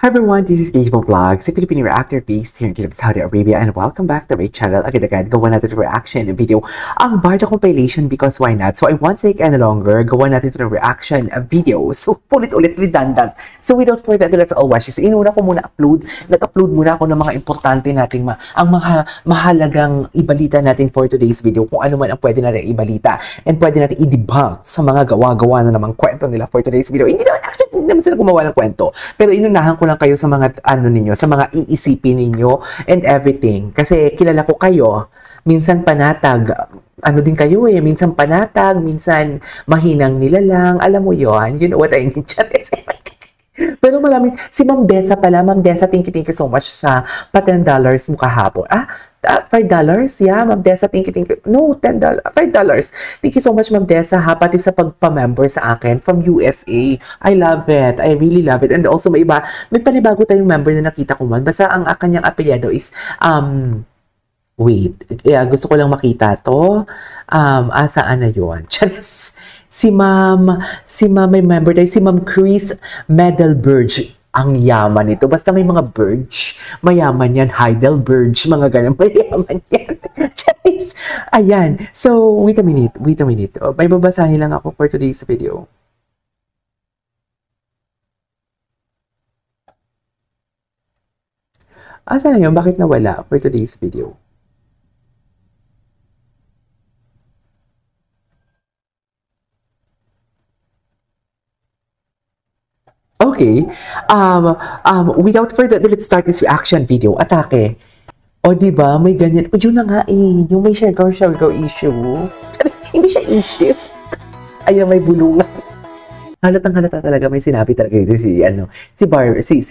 Hi everyone, this is Gagebo Vlogs, a Filipino reactor based here in Kingdom of Saudi Arabia, and welcome back to my channel. Agad-agad, gawa natin ito reaction video, ang Barda compilation, because why not? So I won't take any longer, gawa natin ito reaction video. So ulit-ulit, redundant. So without further ado, let's all watch this. Inuna ko muna nag-upload muna ako ng mga importante nating ang mga mahalagang ibalita natin for today's video, kung ano man ang pwede natin ibalita and pwede natin i-debunk sa mga gawa-gawa na namang kwento nila for today's video. Hindi naman sila gumawa ng kwento, pero inunahan ko lang kayo sa mga ninyo, sa mga iisipin ninyo and everything. Kasi kilala ko kayo, minsan panatag, din kayo minsan panatag, minsan mahinang nilalang, alam mo yon, you know what I mean. Pero maraming, si Ma'am Dessa pala, Ma'am Dessa, thank you so much sa pa $10 mo kahapon. $5? Yeah, Ma'am Dessa, thank you. No, $10, $5. Thank you so much, Ma'am Dessa, pati sa pagpa-member sa akin from USA. I love it. I really love it. And also, may panibago tayong member na nakita ko man. Basta ang kanyang apelyido is, wait, gusto ko lang makita to. Saan na yun? Charis. Si Ma'am, may member tayo, si Ma'am Chris Medelberg. Ang yaman nito. Basta may mga Berge, mayaman yan. Heidelberg, mga ganyan, mayaman yan. Charis. Ayan. So, wait a minute. May babasahin lang ako for today's video. Saan na yun? Bakit nawala for today's video? Okay, without further ado, let's start this reaction video. Atake. O, diba? May ganyan. O, yun na nga yung may share girl issue. Hindi siya issue. Ayan, may bulungan. Halata talaga, may sinabi talaga ito si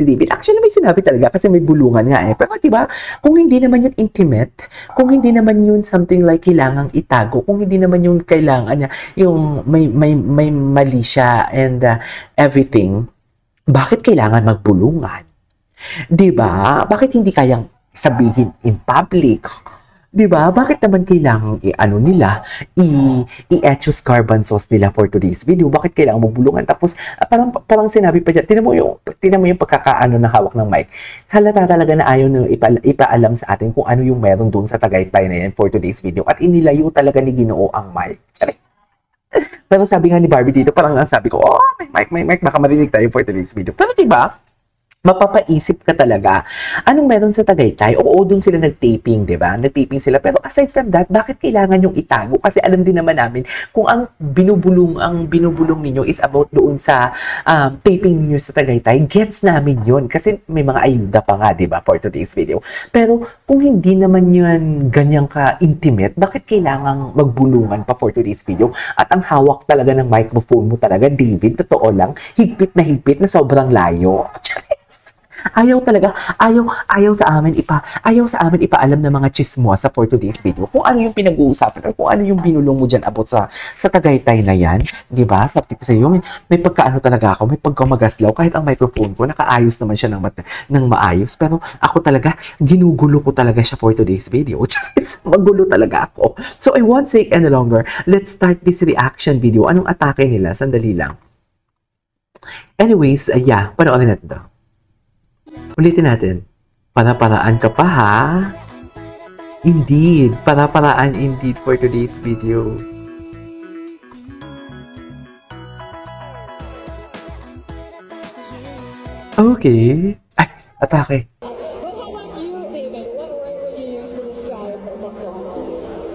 David. Actually, may sinabi talaga kasi may bulungan nga Pero diba, kung hindi naman yun intimate, kung hindi naman yun something like kailangang itago, kung hindi naman yun kailangan niya, yung may mali siya and everything, bakit kailangan magbulungan? Diba? Bakit hindi kayang sabihin in public? Diba? Bakit naman kailangan i-etchos carbon sauce nila for today's video? Bakit kailangan magbulungan? Tapos, parang sinabi pa dyan, tinan mo yung pagkakaano ng hawak ng mic. Halata talaga na ayaw nila ipaalam sa atin kung ano yung meron doon sa Tagaytay na yan for today's video. At inilayo talaga ni Ginoo ang mic. Pero sabi nga ni Barbie dito, parang ang sabi ko, may mic, baka marinig tayo for today's video. Pero diba, mapapaisip ka talaga, anong meron sa Tagaytay? Oo, doon sila nag-taping, diba? Nag-taping sila. Pero aside from that, bakit kailangan yung itago? Kasi alam din naman namin, kung ang binubulong ninyo is about doon sa taping ninyo sa Tagaytay, gets namin yun. Kasi may mga ayuda pa nga, diba, for today's video. Pero kung hindi naman yun ganyang ka-intimate, bakit kailangan magbulungan pa for today's video? At ang hawak talaga ng microphone mo talaga, David, totoo lang, higpit na sobrang layo. Ayaw sa amin ipaalam ng mga chismosa for today's video kung ano yung pinag-uusapan or kung ano yung binulong mo dyan about sa Tagaytay na yan, di ba? Sabi ko sa iyo, may pagkaano talaga ako, may pagkamagaslaw, kahit ang microphone ko nakaayos naman siya ng maayos, pero ako talaga ginugulo ko talaga siya for today's video. Magulo talaga ako. So I won't take any longer. Let's start this reaction video. Anong atake nila? Sandali lang. Anyways, panoorin natin to. Ulitin natin. Para-paraan ka pa, ha? Indeed. Para-paraan indeed for today's video. Okay. Ay, atake.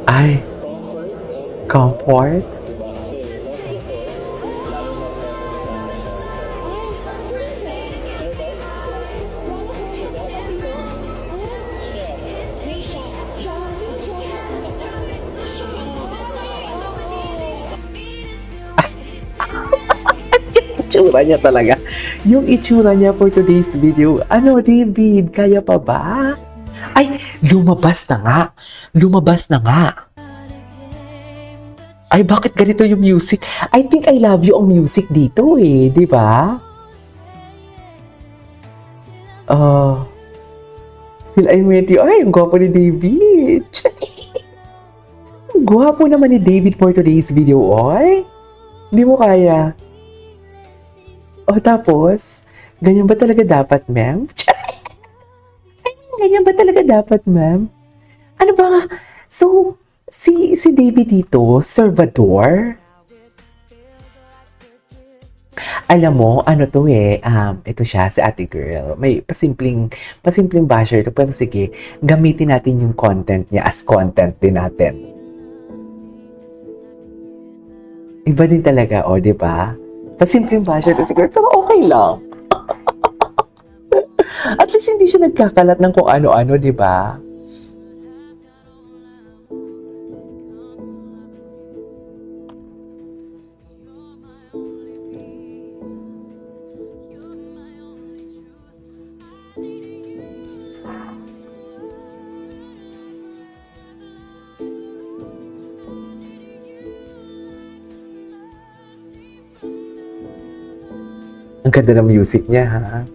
Ay. Comfort? Itsura niya talaga. Yung itsura niya for today's video. Ano, David? Kaya pa ba? Ay, lumabas na nga. Ay, bakit ganito yung music? I think I love you ang music dito di ba? Till I met you. Ay, ang gwapo ni David. Ang gwapo naman ni David for today's video, oy. Hindi mo kaya. O tapos, ganyan ba talaga dapat, ma'am? Ganyan ba talaga dapat, ma'am? Ano ba? So, si David dito, Salvador? Alam mo, ano to ito siya, si ate girl. May pasimpleng basher to, pero sige, gamitin natin yung content niya as content din natin. Iba din talaga, di ba? Pasimpleng basher to si girl, pero okay lang. At least hindi siya nagkakalat ng kung ano-ano, di ba? Ang ganda ng music niya, ha?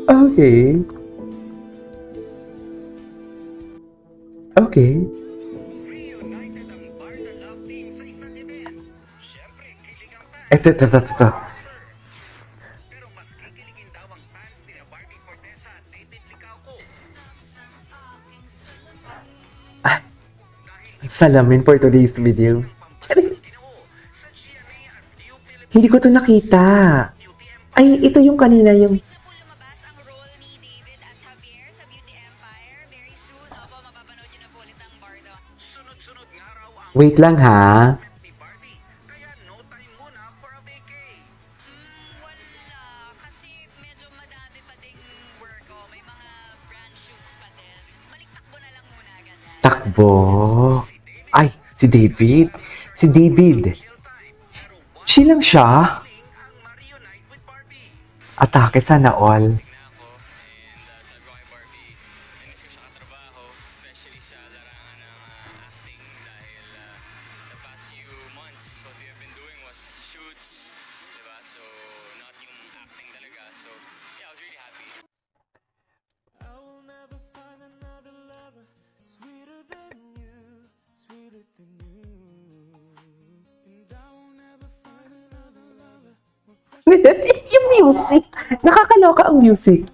Okay. Okay. Ito. Pero mas kikiligin daw ang fans ni Barbie Fortesa at David Licauco. Salamin for today's video. Charis. Hindi ko to nakita. Ay, ito yung kanina yung... Lumabas ang role ni David as Javier sa Beauty Empire. Very soon, mapapanood nyo na po ulit ang Bardo. Sunod-sunod nga raw ang Wait lang, ha? ni Barbie. Kaya no time muna for a vacay. Wala. Kasi medyo madami pa ding work ko. May mga brand shoots pa din. Maliktakbo na lang muna agad. Takbo. Ay, si David. Si David. Chill lang siya. Ang ma-reunite with Barbie. Atake sana all. na ako and sabi ko kay Barbie, namiss ko siya katrabaho, especially sa larangan ng acting dahil the past few months, what we have been doing was shoots, diba? So, not yung acting talaga. So, yeah, I was really happy. I will never find another lover sweeter than you, sweeter than you. And I will never find another lover more precious. Yung music. Nakakaloka ang music.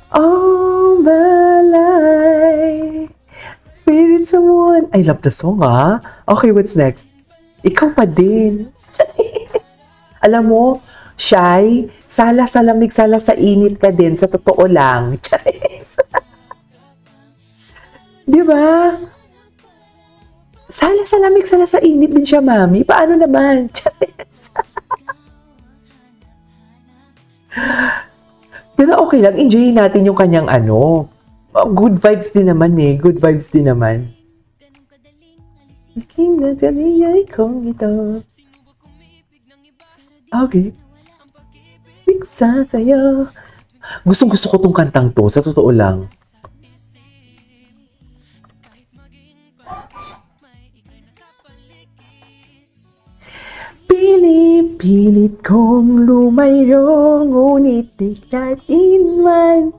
All my life, with someone. I love the song, ah. Okay, what's next? Ikaw pa din. Alam mo, shy, sala sa lamig, sala sa init ka din, sa totoo lang. Charis. Di ba? Sala sa lamig, sala sa init din siya, mami. Paano naman? Charis. Pero okay lang, enjoy natin yung kanyang ano. Good vibes din naman eh. Good vibes din naman. Aking nataliyay kong ito. Okay. Bigsa sa'yo. Gustong-gusto ko tong kantang to, sa totoo lang. Pilit kong lumayo, ngunit di natin man.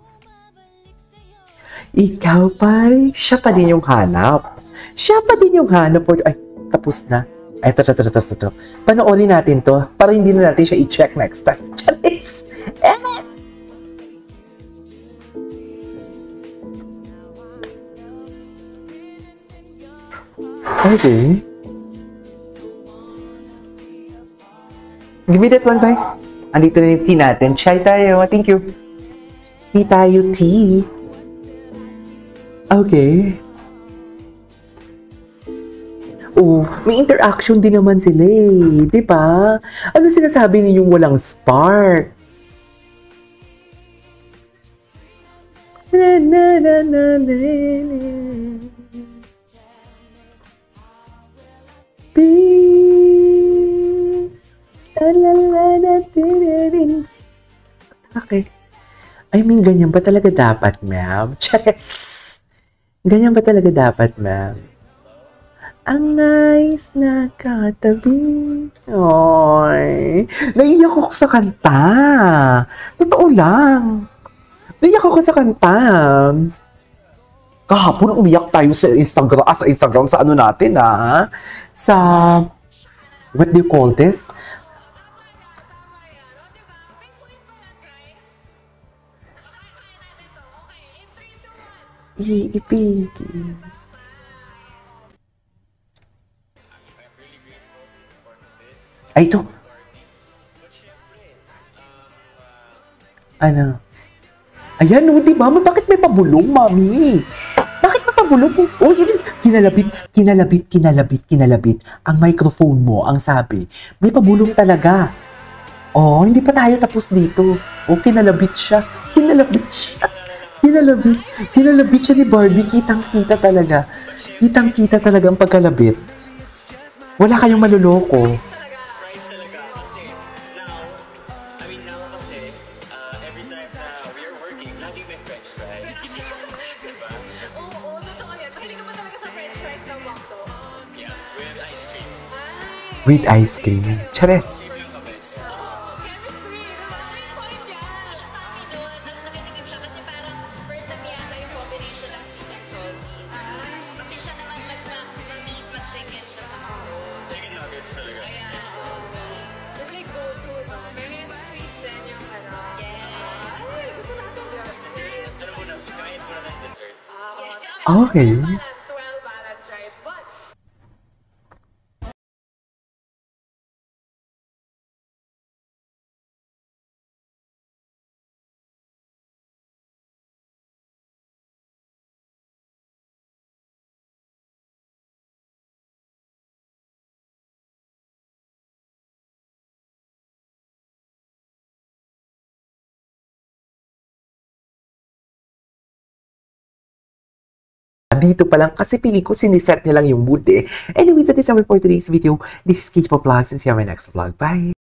Ikaw pa rin. Siya pa din yung hanap. Siya pa din yung hanap. Ay, tapos na. Ay, ito. Panoorin natin to para hindi na natin siya i-check next time. Charis! Emet! Okay. Give me that one, bye. Andito na yung tea natin. Chai tayo. Thank you. Tea tayo, tea. Okay. Oh, may interaction din naman sila eh. Diba? Ano sinasabi niyo yung walang spark? Na. I mean, ganyan ba talaga dapat, ma'am? Yes! Ganyan ba talaga dapat, ma'am? Ang nice na katabi. Oy, naiyak ako sa kanta. Totoo lang. Naiyak ako sa kanta. Kahapon umiyak tayo sa Instagram, sa ano natin, sa, what do you call this? Iipigil. Ay, ito. Ano? Ayan, no, di ba? Bakit may pabulong, mami? Bakit may pabulong? Oh, kinalabit. Ang microphone mo, ang sabi, may pabulong talaga. Oh, hindi pa tayo tapos dito. Oh, kinalabit siya ni Barbie. Kitang-kita talaga ang pagkalabit. Wala kayong maluloko. Price talaga kasi now, every time na we are working, laging may french fries. Diba? Oo, totoo yan. Mahilig ka ba talaga sa french fries ng McDo? Yeah, with ice cream. With ice cream. Chares. Chemistry! Maraming point yan! Nakitikim siya kasi parang first time yata yung combination ng sweet and salty. Kasi siya naman mas ma-meat, mag-chicken siya sa McDo. Chicken nuggets talaga. It's like go-to, no? Very sweet din yung ano. Ay, gusto natin yun. Ano muna, kain muna ng dessert. Okay. Well balanced, right? But, Dito pa lang kasi feeling ko siniset niya lang yung mood eh. Anyways, that is our for today's video. This is Kate for Vlogs and see you on my next vlog. Bye!